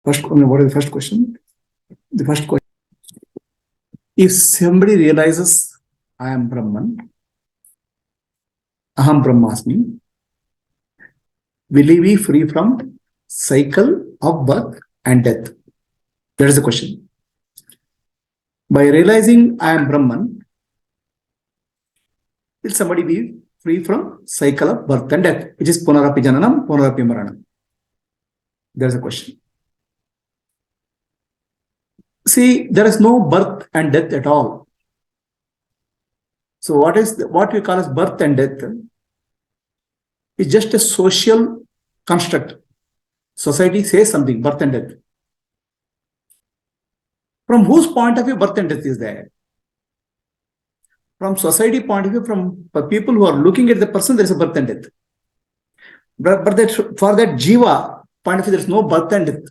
What is the first question? The first question. If somebody realizes I am Brahman, Aham Brahmasmi, will he be free from cycle of birth and death? That is the question. By realizing I am Brahman, will somebody be free from cycle of birth and death, which is Punarapi Jananam, Punarapi Maranam? There is a question. See, there is no birth and death at all. So what we call as birth and death is just a social construct. Society says something, birth and death. From whose point of view birth and death is there? From society point of view, from people who are looking at the person, there is a birth and death. But for that jiva point of view, there is no birth and death.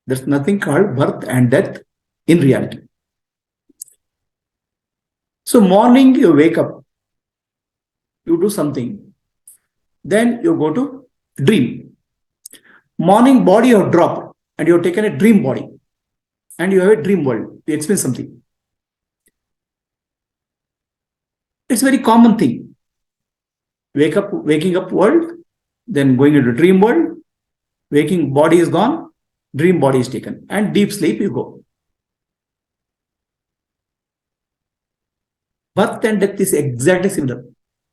There's nothing called birth and death in reality. So morning you wake up, you do something, then you go to dream. Morning body you have dropped and you have taken a dream body and you have a dream world. You experience something. It's a very common thing. Waking up world, then going into dream world, waking body is gone, dream body is taken, and deep sleep you go. Birth and death is exactly similar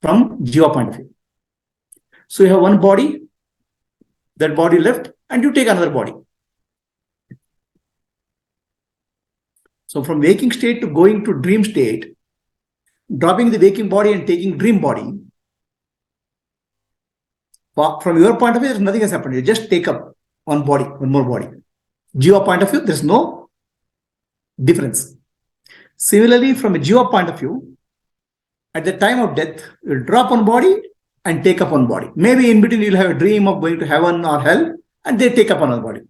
from jiva point of view. So you have one body, that body left, and you take another body. So from waking state to going to dream state, dropping the waking body and taking dream body, from your point of view, nothing has happened. You just take up one body, one more body. Jiva point of view, there's no difference. Similarly, from a jiva point of view, at the time of death, you'll drop one body and take up one body. Maybe in between you'll have a dream of going to heaven or hell, and they take up another body.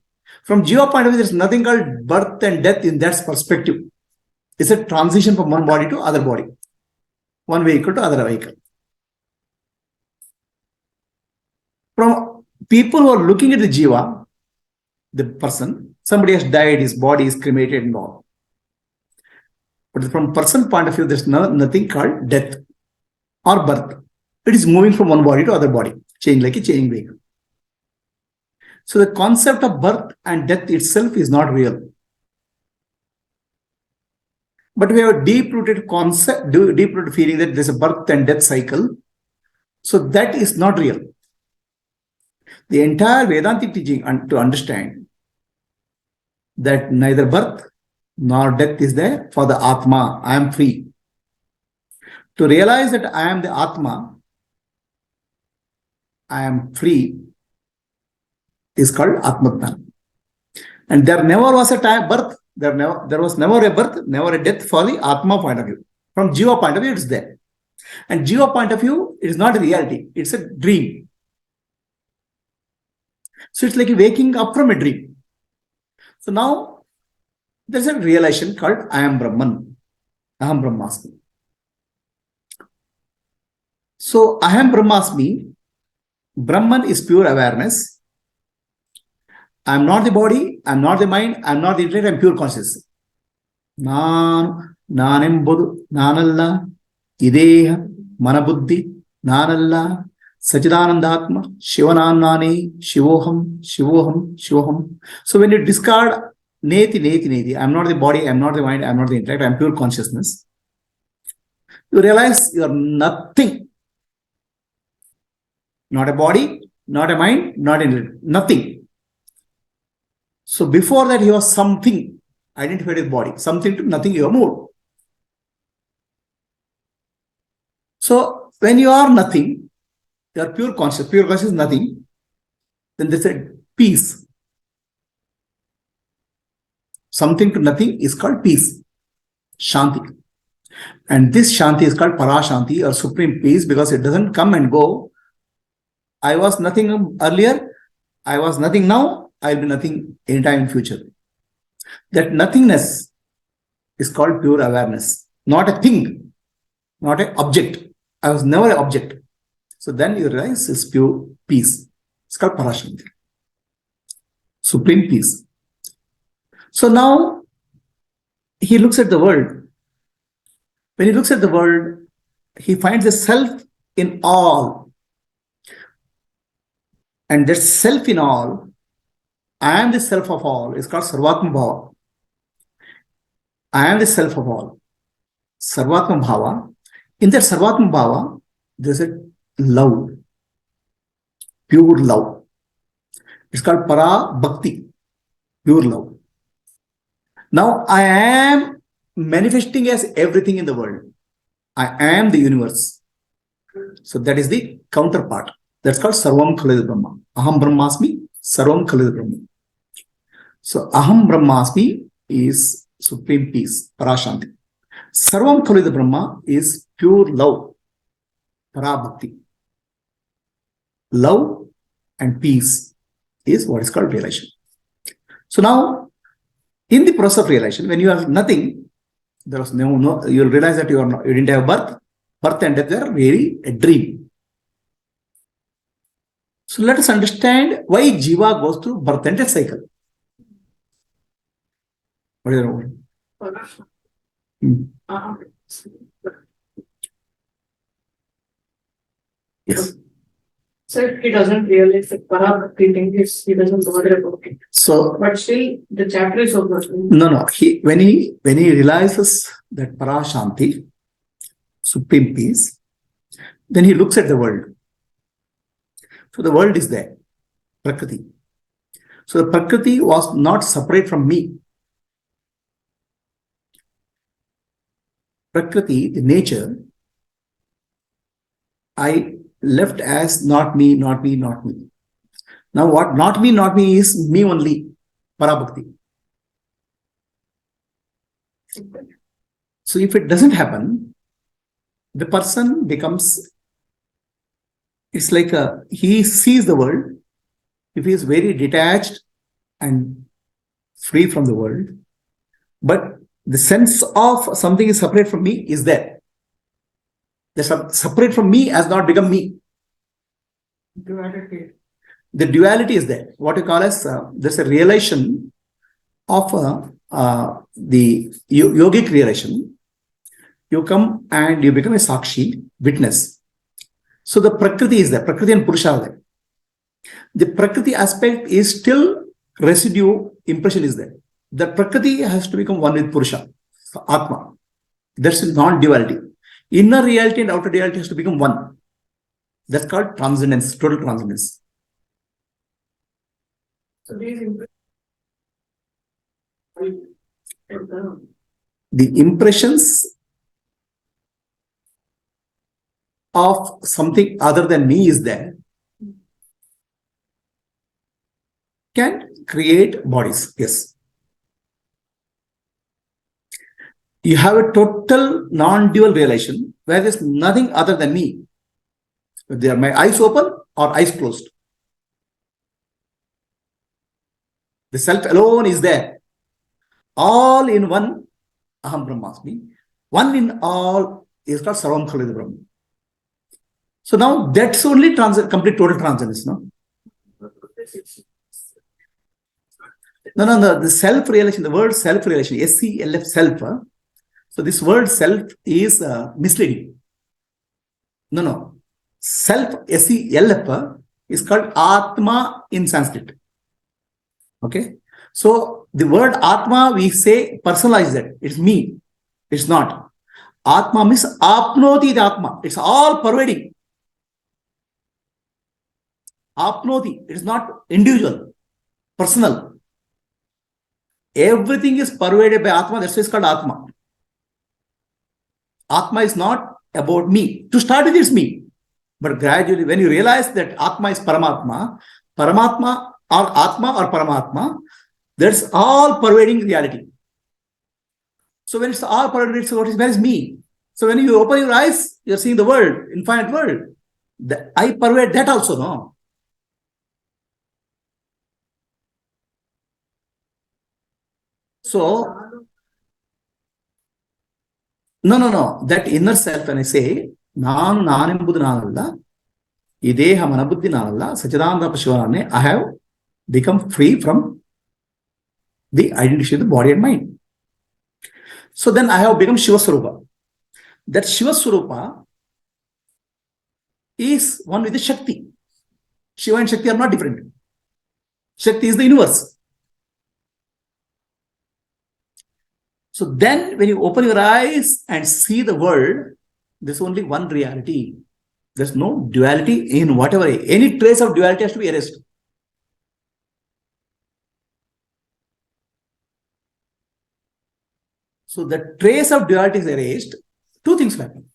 From jiva point of view, there's nothing called birth and death in that perspective. It's a transition from one body to other body, one vehicle to other vehicle. From people who are looking at the jiva, the person, somebody has died, his body is cremated and all. But from person point of view, there's nothing called death or birth. It is moving from one body to other body, change like a changing vehicle. So the concept of birth and death itself is not real. But we have a deep-rooted concept, deep-rooted feeling that there's a birth and death cycle. So that is not real. The entire Vedanta teaching to understand that neither birth nor death is there for the Atma. I am free. To realize that I am the Atma, I am free, is called Atmajnana. And there never was a time birth, there was never a birth, never a death for the Atma point of view. From Jiva point of view, it's there. And Jiva point of view, it is not a reality, it's a dream. So it's like waking up from a dream. So now there's a realization called I am Brahman. Aham Brahmasmi. So Aham Brahmasmi, Brahman is pure awareness. I am not the body, I am not the mind, I am not the intellect, I am pure consciousness. Nanembodu, Nanalla, Ideha, Manabuddhi, Nanalla, Sachidanandatma, Shivananani, Shivoham, Shivoham, Shivoham. So when you discard Neti, I am not the body, I am not the mind, I am not the intellect, I am pure consciousness. You realize you are nothing. Not a body, not a mind, not an intellect, nothing. So before that, you are something identified with body, something to nothing, you are moved. So when you are nothing, you are pure conscious is nothing, then they said peace. Something to nothing is called peace, Shanti. And this Shanti is called Parashanti or supreme peace because it doesn't come and go. I was nothing earlier, I was nothing now, I will be nothing anytime in future. That nothingness is called pure awareness, not a thing, not an object. I was never an object. So then you realize it's pure peace. It's called Parashanti. supreme peace. So now he looks at the world. When he looks at the world, he finds the self in all. And that self in all, I am the self of all, is called Sarvatma Bhava. I am the self of all. Sarvatma Bhava. In that Sarvatma Bhava, there's a love, pure love. It's called Para Bhakti, pure love. Now I am manifesting as everything in the world. I am the universe. So that is the counterpart. That's called Sarvam Khalid Brahma. Aham Brahmasmi, Sarvam Khalid Brahma. So Aham Brahmasmi is supreme peace, Parashanti. Sarvam Khalid Brahma is pure love, Parabhakti. Love and peace is what is called realization. So now, in the process of realization, when you have nothing, there was no you will realize that you didn't have birth. Birth and death were really a dream. So let us understand why Jiva goes through birth and death cycle. What is the Yes. So he doesn't realize the Parabhakti thing, he doesn't bother about it. So, but still the chapter is over. No. When he realizes that Parashanti, supreme peace, then he looks at the world. So the world is there, Prakriti. So the Prakriti was not separate from me. Prakriti, the nature, I left as not me, not me, not me. Now what not me is me only, Parabhakti. So if it doesn't happen, the person becomes, it's like he sees the world. If he is very detached and free from the world, but the sense of something is separate from me is there. The separate from me has not become me. Duality. The duality is there. What you call as there's a realization of the yogic realization. You come and you become a sakshi, witness. So the Prakriti is there. Prakriti and Purusha are there. The Prakriti aspect is still residue, impression is there. The Prakriti has to become one with Purusha, so Atma. That's non-duality. Inner reality and outer reality has to become one. That's called transcendence, total transcendence. So these the impressions of something other than me is there, can create bodies. Yes. You have a total non-dual realization where there's nothing other than me. They are my eyes open or eyes closed. The self alone is there. All in one, Aham Brahmasmi. One in all is called Sarvam Khalid Brahma. So now that's only complete total transcendence, no? No. The self-realization, the word self-realization, SCLF, self. So this word self is misleading. No. Self, SCLF, is called Atma in Sanskrit. Okay. So the word Atma, we say personalize that. It's me. It's not. Atma means Apnoti the Atma. It's all pervading. Apnoti. It is not individual, personal. Everything is pervaded by Atma. That's why it's called Atma. Atma is not about me. To start with, it's me. But gradually, when you realize that Atma is Paramatma, Paramatma or Atma or Paramatma, that's all pervading reality. So when it's all pervading, it's what is, where is me? So when you open your eyes, you're seeing the world, infinite world. I pervade that also, no? So, no. That inner self, when I say, Nanu Nanimbudu Nanalla, Ideha Manabuddhi Nanalla, Sachidananda Pashivane, I have become free from the identity of the body and mind. So then I have become Shiva Swarupa. That Shiva Swarupa is one with the Shakti. Shiva and Shakti are not different. Shakti is the universe. So then when you open your eyes and see the world, there's only one reality. There's no duality in whatever. Any trace of duality has to be erased. So the trace of duality is erased. Two things happen.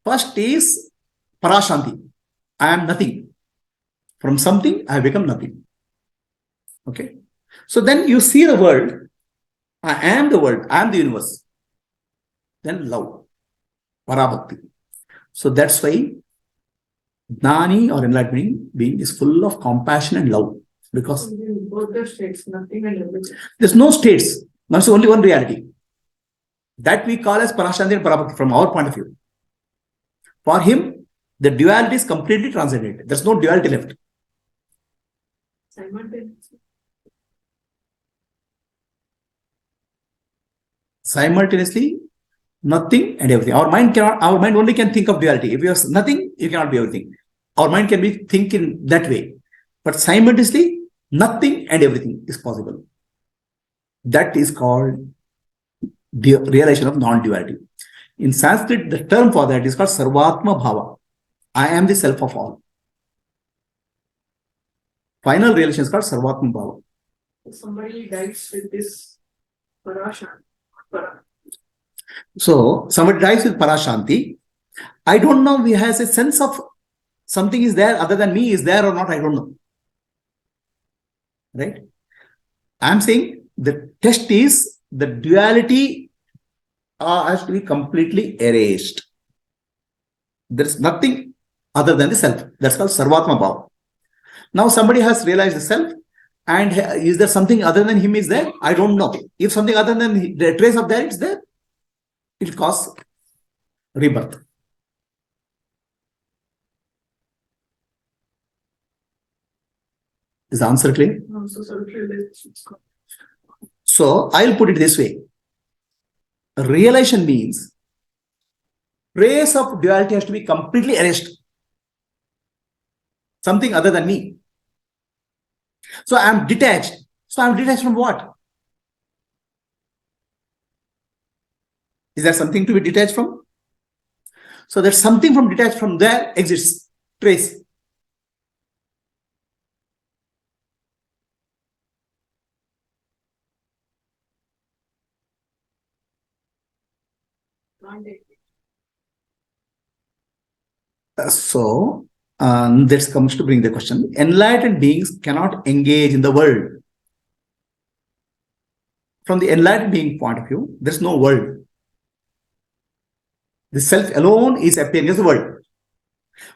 First is Parashanti. I am nothing. From something, I have become nothing. Okay. So then you see the world. I am the world. I am the universe. Then love. Parabhakti. So that's why Jnani or enlightened being is full of compassion and love. Because both the states, nothing and everything. There's no states. There's only one reality. That we call as Parashanti and Parabhakti from our point of view. For him, the duality is completely transcended. There's no duality left. Simultaneously, nothing and everything. Our mind only can think of duality. If you have nothing, you cannot be everything. Our mind can be thinking that way. But simultaneously, nothing and everything is possible. That is called the realization of non-duality. In Sanskrit, the term for that is called Sarvatma Bhava. I am the self of all. Final realization is called Sarvatma Bhava. Somebody dies with this Parashanti. So, somebody dies with Parashanti. I don't know, he has a sense of something is there other than me, is there or not, I don't know. Right? I'm saying the test is the duality has to be completely erased. There is nothing other than the self. That's called Sarvatma Bhava. Now somebody has realized the self, and is there something other than him is there? I don't know. If something other than the trace of that is there, it will cause rebirth. Is the answer clear? No, So I'll put it this way. Realization means trace of duality has to be completely erased. Something other than me. So I'm detached. So I'm detached from what? Is there something to be detached from? So there's something from detached from there exists. Trace. So this comes to bring the question. Enlightened beings cannot engage in the world. From the enlightened being point of view, there's no world. The self alone is appearing as the world.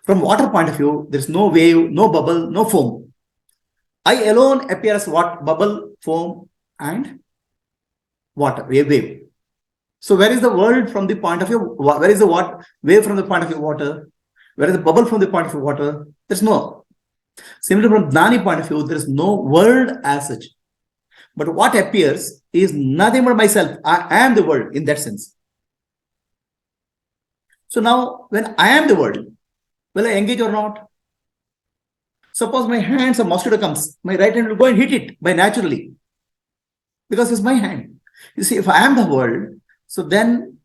From water point of view, there's no wave, no bubble, no foam. I alone appear as what? Bubble, foam, and water, wave. So where is the world from the point of view? Where is the wave from the point of view water? Where is the bubble from the point of view water? There's no. Similarly, from Jnani point of view, there is no world as such. But what appears is nothing but myself. I am the world in that sense. So now, when I am the world, will I engage or not? Suppose my hands, a mosquito comes, my right hand will go and hit it by naturally. Because it's my hand. You see, if I am the world, so then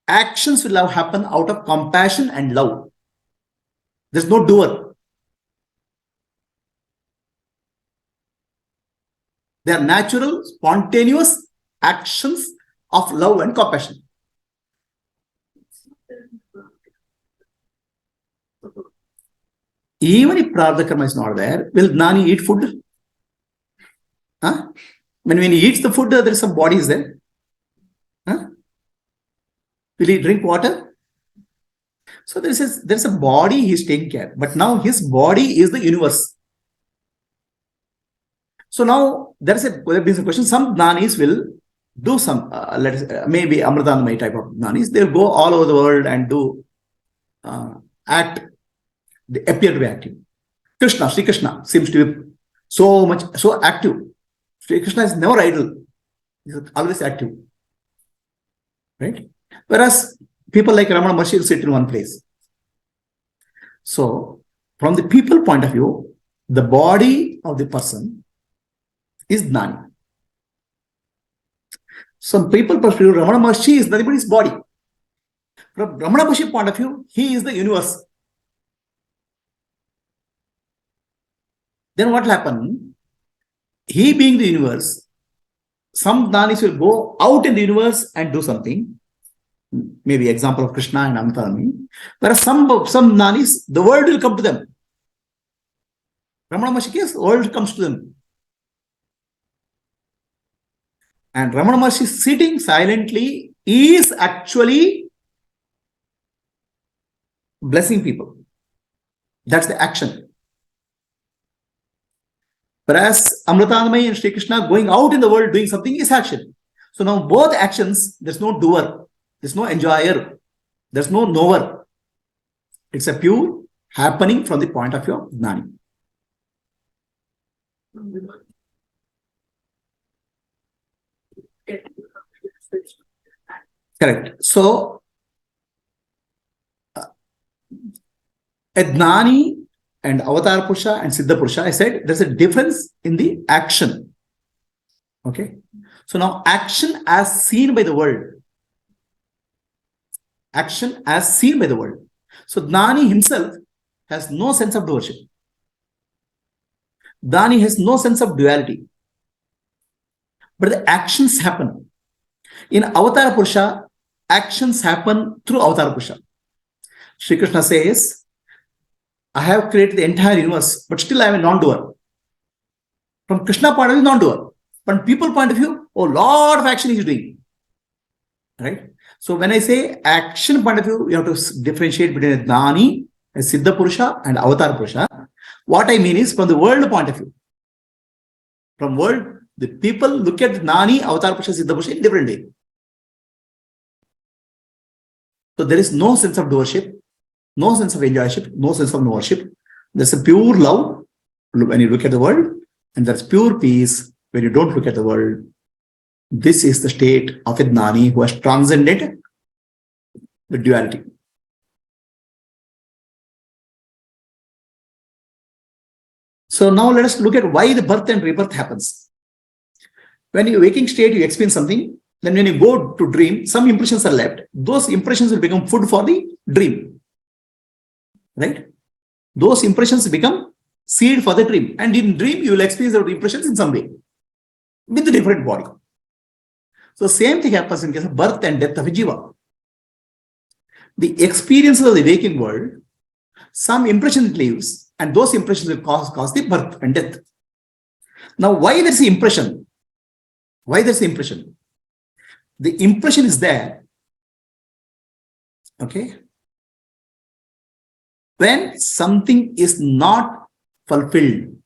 actions will have happen out of compassion and love. There's no doer. They are natural, spontaneous actions of love and compassion. Even if Prarabdha karma is not there, will Jnani eat food? Huh? When he eats the food, there is some body is there. Huh? Will he drink water? So there's a body he's taking care. But now his body is the universe. So now there is a question. Some Jnanis will do some, maybe Amritanamay type of Jnanis. They'll go all over the world and do act. They appear to be active. Sri Krishna seems to be So much, so active. Sri Krishna is never idle. He is always active. Right? Whereas people like Ramana Maharshi will sit in one place. So, from the people point of view, the body of the person is Gnani. Some people perceive Ramana Maharshi is nothing but his body. From Ramana Maharshi point of view, he is the universe. Then what will happen? He being the universe, some Gnanis will go out in the universe and do something. Maybe example of Krishna and Antarami. Whereas some Gnanis, the world will come to them. Ramana Maharshi case, the world comes to them. And Ramana Maharshi sitting silently is actually blessing people. That's the action. Whereas Amritanandamayi and Sri Krishna going out in the world doing something is action. So now both actions, there's no doer, there's no enjoyer, there's no knower. It's a pure happening from the point of view of Gnani. Correct. So, a Gnani and Avatar Purusha and Siddha Purusha, I said there's a difference in the action. Okay. So now action as seen by the world. Action as seen by the world. So Gnani himself has no sense of doership. Gnani has no sense of duality. But the actions happen. In Avatar Purusha, actions happen through Avatar Purusha. Sri Krishna says, I have created the entire universe, but still I am a non-doer. From Krishna point of view, non-doer. From people point of view, a lot of action he is doing. Right? So when I say action point of view, you have to differentiate between a Gnani, a Siddha Purusha, and Avatar Purusha. What I mean is from the world point of view. From world, the people look at Gnani, Avatar Purusha, Siddha Purusha in different way. So there is no sense of doership, no sense of enjoyship, no sense of knowership. There's a pure love when you look at the world, and there's pure peace when you don't look at the world. This is the state of a Gnani who has transcended the duality. So now let us look at why the birth and rebirth happens. When you waking state, you experience something. Then when you go to dream, some impressions are left. Those impressions will become food for the dream. Right? Those impressions become seed for the dream. And in dream, you will experience the impressions in some way with a different body. So same thing happens in case of birth and death of a jiva. The experiences of the waking world, some impression it leaves, and those impressions will cause the birth and death. Now, why there's the impression? Why there's the impression? The impression is there, okay, when something is not fulfilled.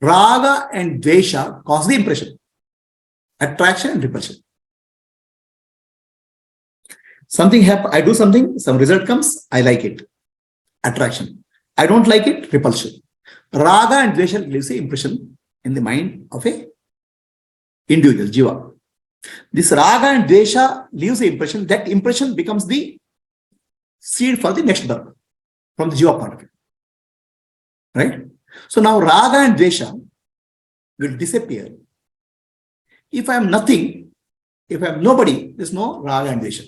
Raga and Dvesha cause the impression, attraction and repulsion. Something happens, I do something, some result comes, I like it, attraction. I don't like it, repulsion. Raga and Dvesha leaves the impression in the mind of a individual, jiva. This raga and dvesha leaves the impression, that impression becomes the seed for the next birth from the jiva point of view. Right? So now raga and dvesha will disappear. If I am nothing, if I am nobody, there is no raga and dvesha.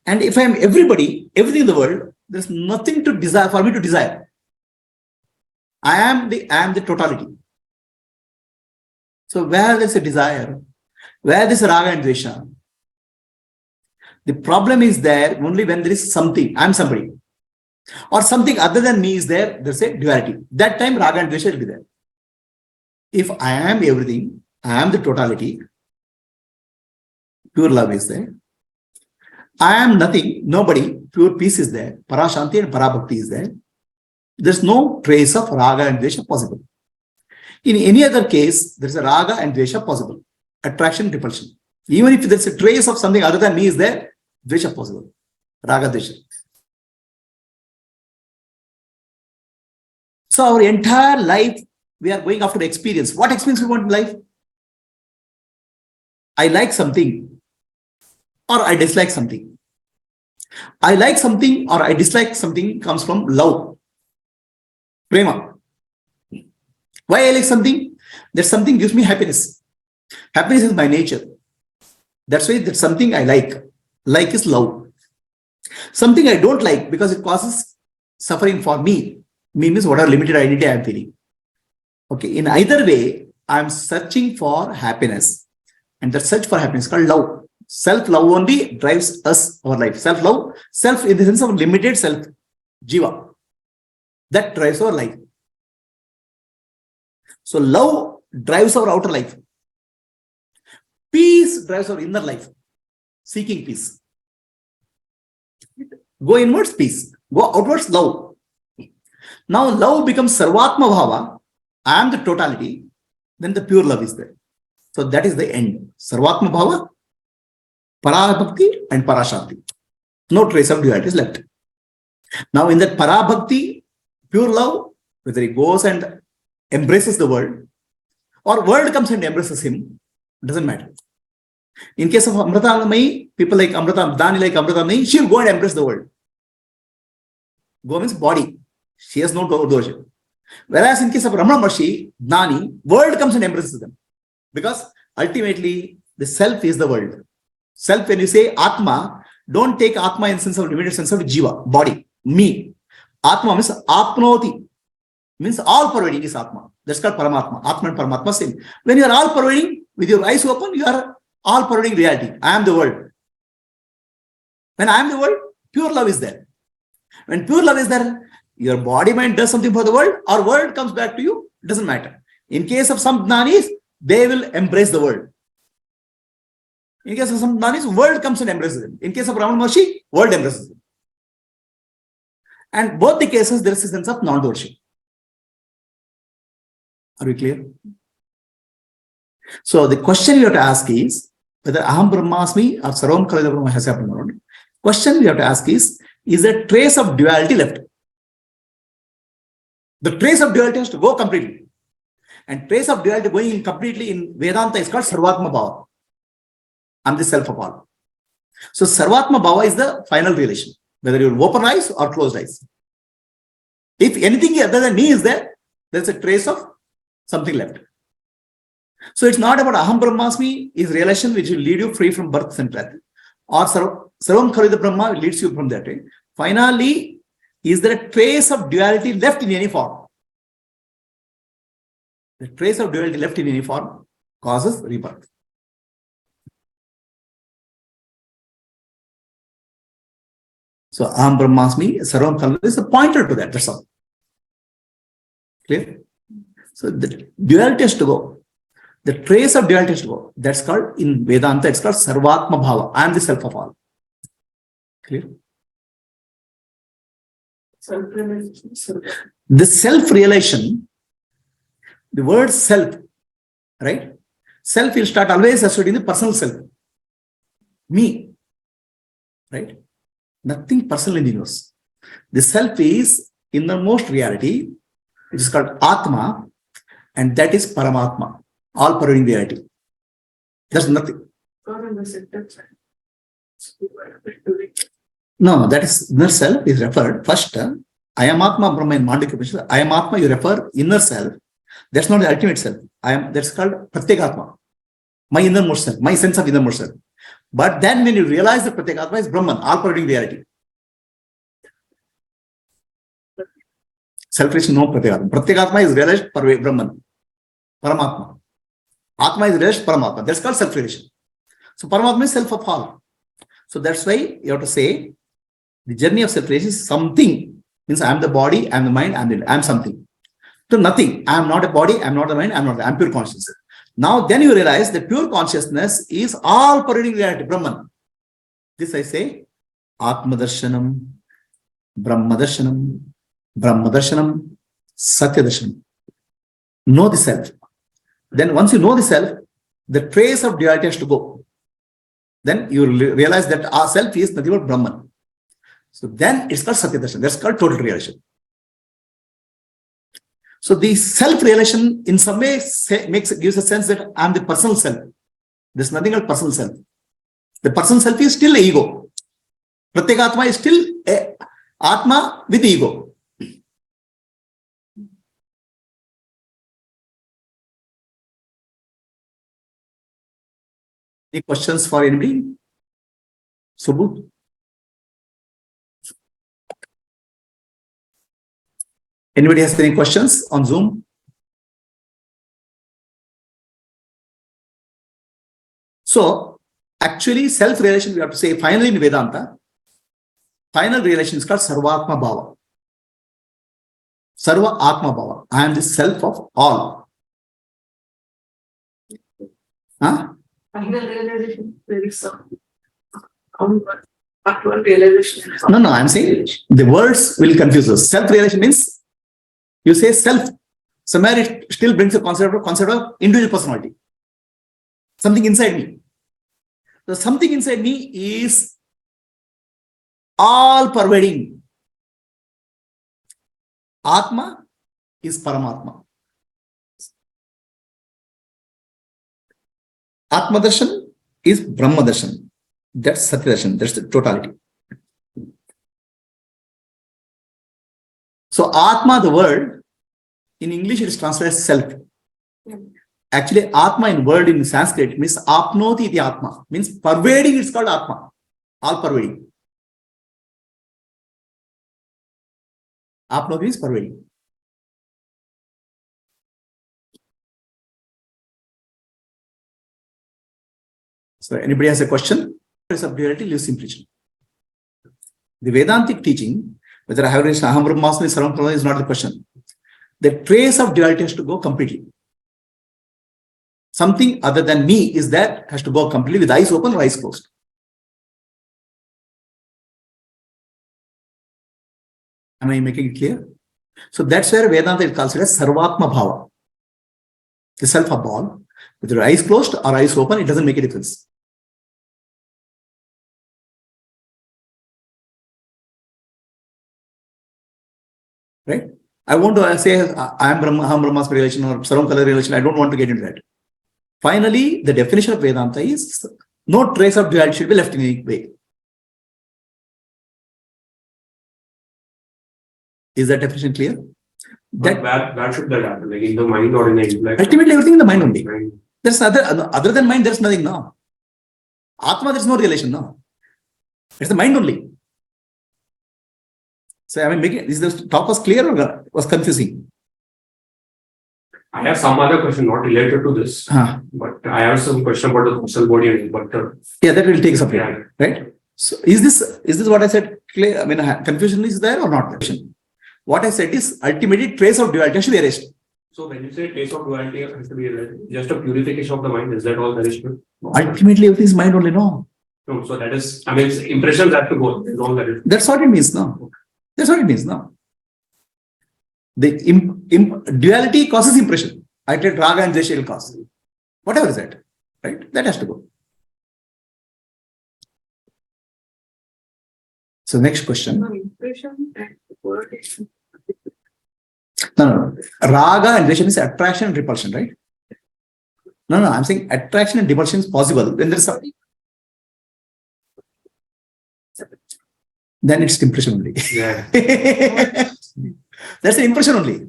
And if I am everybody, everything in the world, there is nothing to desire for me to desire. I am the totality. So where there is a desire, where there is raga and dvesha, the problem is there only when there is something, I am somebody, or something other than me is there, there is a duality. That time raga and dvesha will be there. If I am everything, I am the totality, pure love is there. I am nothing, nobody, pure peace is there, parashanti and parabhakti is there. There is no trace of raga and dvesha possible. In any other case, there is a raga and dvesha possible. Attraction, repulsion. Even if there is a trace of something other than me is there, dvesha possible. Raga, dvesha. So our entire life, we are going after the experience. What experience we want in life? I like something or I dislike something. I like something or I dislike something comes from love. Prema. Why I like something? That something gives me happiness. Happiness is my nature. That's why that's something I like. Like is love. Something I don't like because it causes suffering for me. Me means whatever limited identity I am feeling. Okay, in either way, I am searching for happiness. And that search for happiness is called love. Self-love only drives us our life. Self-love, self in the sense of limited self, jiva. That drives our life. So love drives our outer life. Peace drives our inner life. Seeking peace. Go inwards, peace. Go outwards, love. Now love becomes sarvatma bhava. I am the totality. Then the pure love is there. So that is the end. Sarvatma bhava, parabhakti and parashanti. No trace of duality is left. Now in that parabhakti, pure love, whether he goes and embraces the world or world comes and embraces him, doesn't matter. In case of Amritamai, people like Amritam, Dani like Amritamai, she'll go and embrace the world. Go means body. She has no doja. Whereas in case of Ramana Maharshi, Dani, world comes and embraces them. Because ultimately, the self is the world. Self, when you say Atma, don't take Atma in sense of limited sense of Jiva, body, me. Atma means Apnoti, means all pervading is Atma. That's called Paramatma. Atma and Paramatma same. When you are all pervading, with your eyes open, you are all pervading reality. I am the world. When I am the world, pure love is there. When pure love is there, your body mind does something for the world, or world comes back to you, it doesn't matter. In case of some Jnanis, they will embrace the world. In case of some Jnanis, world comes and embraces them. In case of Ramana Maharshi, world embraces them. And both the cases, there is a sense of non-duality. Are we clear? So the question you have to ask is whether Aham Brahmasmi or Sarvam Khalida Brahma has happened or not. Question we have to ask is there trace of duality left? The trace of duality has to go completely. And trace of duality going in completely in Vedanta is called Sarvatma Bhava. I'm the self of all. So Sarvatma Bhava is the final relation, whether you open eyes or closed eyes. If anything other than me is there, there's a trace of something left. So it's not about Aham Brahmasmi is relation which will lead you free from birth and death. Or Sarvam Khalida Brahma leads you from that way. Finally, is there a trace of duality left in any form? The trace of duality left in any form causes rebirth. So Aham Brahmasmi, Sarvam Khalida is a pointer to that. That's all. Clear? So the duality has to go. The trace of duality has to go. That's called, in Vedanta, it's called Sarvatma Bhava. I am the self of all. Clear? The self-realization, the word self, right? Self will start always associating the personal self. Me. Right? Nothing personal in the universe. The self is innermost reality. It is called Atma, and that is Paramatma, all pervading reality. There's nothing. No, that is inner self is referred first. I am Atma Brahma in Mandukya Upanishad. I am Atma, you refer inner self. That's not the ultimate self. That's called Pratyekatma. My innermost self, my sense of innermost self. But then when you realize that Pratyekatma is Brahman, all pervading reality. Self is no Pratyekatma. Pratyekatma is realized Brahman, Paramatma. Atma is realized Paramatma. That's called self-realization. So Paramatma is self of all. So that's why you have to say the journey of self-realization is something. Means I am the body, I am the mind, I am something. So nothing. I am not a body, I am not the mind, I am pure consciousness. Now then you realize that pure consciousness is all pervading reality, Brahman. This I say, Atmadarshanam, Brahmadarshanam, Brahmadarshanam, Satyadarshanam. Know the self. Then once you know the self, the trace of duality has to go. Then you realize that our self is nothing but Brahman. So then it's called Satyadarshan. That's called total realization. So the self-realization in some way gives a sense that I am the personal self. There's nothing called personal self. The personal self is still ego. Pratyeka Atma is still Atma with ego. Any questions for anybody? Subbu? Anybody has any questions on Zoom? So, actually, self-realization, we have to say, finally in Vedanta, final realization is called Sarvatma Bhava. Sarva Atma Bhava. I am the self of all. Huh? Final realization, there is some actual realization. No, I'm saying the words will confuse us. Self-realization means you say self. Somewhere it still brings a concept of individual personality. Something inside me. So something inside me is all pervading. Atma is Paramatma. Atma Darshan is Brahma Darshan. That's Satya Darshan. That's the totality. So Atma, the word, in English it is translated as self. Actually, Atma in word in Sanskrit means apnoti iti Atma. Means pervading, it's called Atma. All pervading. Apnoti means pervading. So anybody has a question? Of duality lives implication. The Vedantic teaching, whether I have reached Aham Brahmasmi, Sarvam Brahma is not the question. The trace of duality has to go completely. Something other than me is that has to go completely with eyes open or eyes closed. Am I making it clear? So that's where Vedanta calls it as Sarvatma Bhava. The self of all. Whether your eyes closed or eyes open, it doesn't make a difference. Right? I want to say I am Aham Brahmasmi relation or Sarvam Kala relation. I don't want to get into that. Finally, the definition of Vedanta is no trace of duality should be left in any way. Is that definition clear? That where should that happen? Like in the mind or in the intellect? Ultimately, everything in the mind only. There's other than mind, there's nothing now. Atma, there's no relation now. It's the mind only. So I mean, is the talk was clear or was confusing? I have some other question not related to this, but I have some question about the muscle body. But yeah, that will take us up here, right? So is this what I said clear? I mean, confusion is there or not? What I said is ultimately trace of duality should be erased. So when you say trace of duality has to be erased, just a purification of the mind, is that all there is to it? Ultimately, everything is mind only, no. No, so that is, I mean, impressions have to go. Is all that is. That's what it means, no. That's what it means, no. The duality causes impression. I take raga and desha will cause. Whatever is that, right? That has to go. So next question. Impression and word. No. Raga and desha is attraction and repulsion, right? No, I'm saying attraction and repulsion is possible. When there is something, then it's impression only. Yeah. That's an impression only.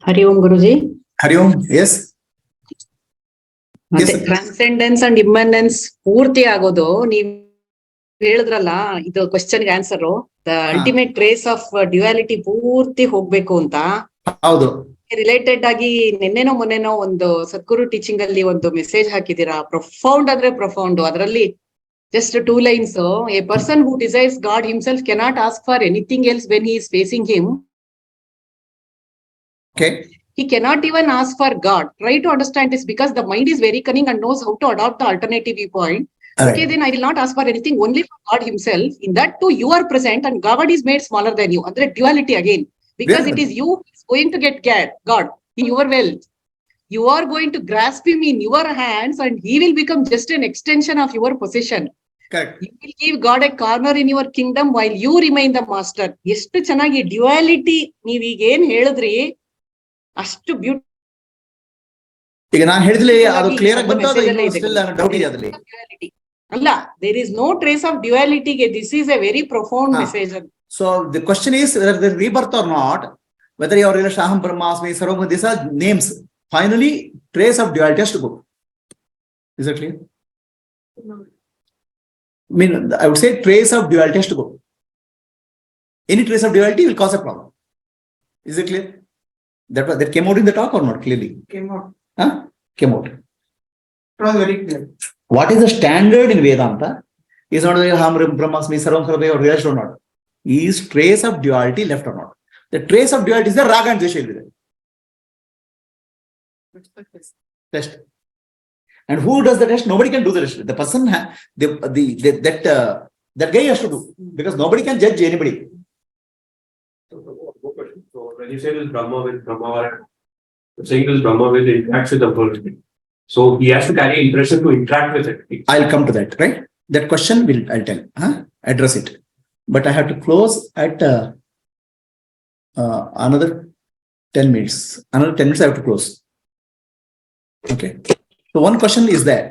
Hari Om Guruji. Hari Om, yes. Transcendence and immanence ಪೂರ್ತಿ ಆಗೋದು ನೀವ್ ಹೇಳಿದ್ರಲ್ಲ, ಇದು question ಗೆ answer the ultimate trace of duality ಪೂರ್ತಿ ಹೋಗ್ಬೇಕು ಅಂತ. ಹೌದು. ರಿಲೇಟೆಡ್ ಆಗಿ ನಿನ್ನೆನೋ ಮೊನ್ನೆನೋ ಒಂದು ಸದ್ಗುರು ಟೀಚಿಂಗ್ ಅಲ್ಲಿ ಒಂದು ಮೆಸೇಜ್ ಹಾಕಿದೀರಾ, ಪ್ರೊಫೌಂಡ್ ಅಂದ್ರೆ ಪ್ರೊಫೌಂಡ್. ಅದರಲ್ಲಿ just 2 lines, A person who desires god himself cannot ask for anything else when he is facing him. Okay. He cannot even ask for God. Try to understand this, because the mind is very cunning and knows how to adopt the alternative viewpoint. Right. Okay, then I will not ask for anything, only for God himself. In that too, you are present and God is made smaller than you. Andre duality again. Because it is you who is going to get God in your wealth. You are going to grasp him in your hands and he will become just an extension of your possession. Correct. You will give God a corner in your kingdom while you remain the master. ಎಷ್ಟು ಚೆನ್ನಾಗಿ duality ನೀವ್ ಈಗ ಏನ್ ಹೇಳಿದ್ರಿ ಅಷ್ಟು beauty. ಈಗ ನಾನು ಹೇಳಿದ್ಲಿ ಅದು ಕ್ಲಿಯರ್ ಆಗಿ ಬಂತು, ಸ್ಟಿಲ್ ಡೌಟ್ ಇದೆ ಅದರಲ್ಲಿ. ಅಲ್ಲ, there is no trace of ಡ್ಯುಯಾಲಿಟಿಗೆ. This is a very profound message. So the question is whether the rebirth or not, whether you are relation Aham Brahmasmi, Sarvam, these are names. Finally, trace of duality has to go. Is that clear? I mean, I would say trace of duality has to go. Any trace of duality will cause a problem. Is it clear? That came out in the talk or not clearly? Came out. Huh? Came out. It was very clear. What is the standard in Vedanta? Is not whether Aham Brahmasmi, Sarvam Sarve or relation or not. Is trace of duality left or not? The trace of duality is the raga and dvesha. Test. And who does the test? Nobody can do the test. The person, that guy has to do, because nobody can judge anybody. So when you say this Brahma with Brahma, saying this Brahma will interact with the world. So he has to carry impression to interact with it. I'll come to that, right? That question I'll tell, address it. But I have to close at another 10 minutes. Another 10 minutes I have to close. Okay. So one question is there.